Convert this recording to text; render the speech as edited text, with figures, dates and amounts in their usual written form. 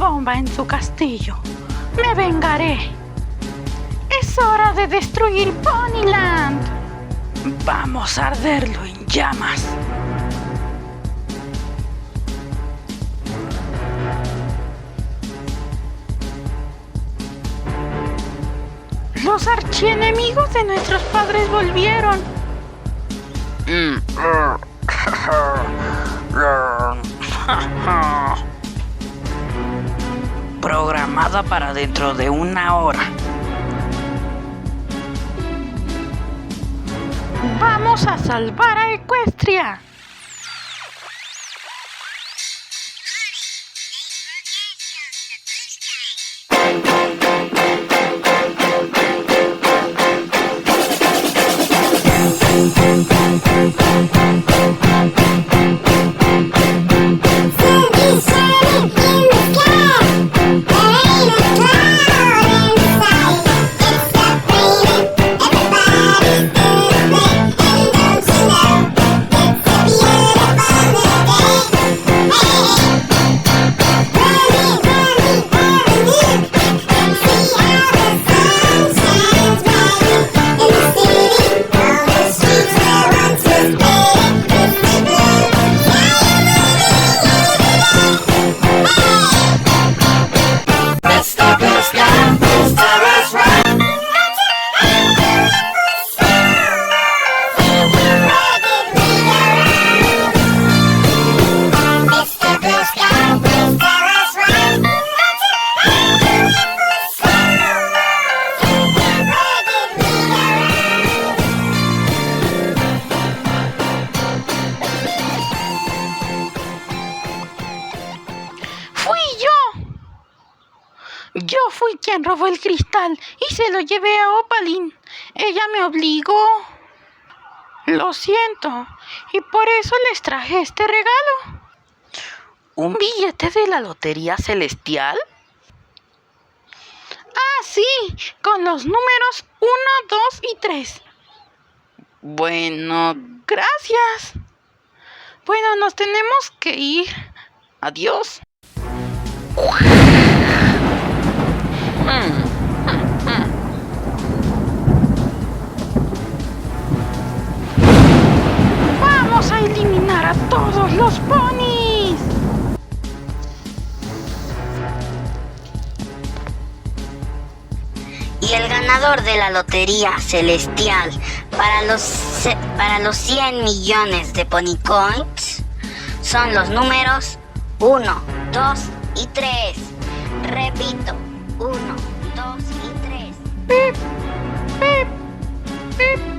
bomba en su castillo. Me vengaré. Es hora de destruir Ponyland. Vamos a arderlo en llamas. Los archienemigos de nuestros padres volvieron. Programada para dentro de 1 hora. ¡Vamos a salvar a Equestria! Yo fui quien robó el cristal y se lo llevé a Opaline. Ella me obligó. Lo siento, y por eso les traje este regalo. ¿Un billete de la Lotería Celestial? Ah, sí, con los números 1, 2 y 3. Bueno, gracias. Bueno, nos tenemos que ir. Adiós. Vamos a eliminar a todos los ponis. Y el ganador de la Lotería Celestial para los 100 millones de Ponycoins son los números 1, 2 y 3. Repito, 1, 2 y 3. Pip, pip, pip.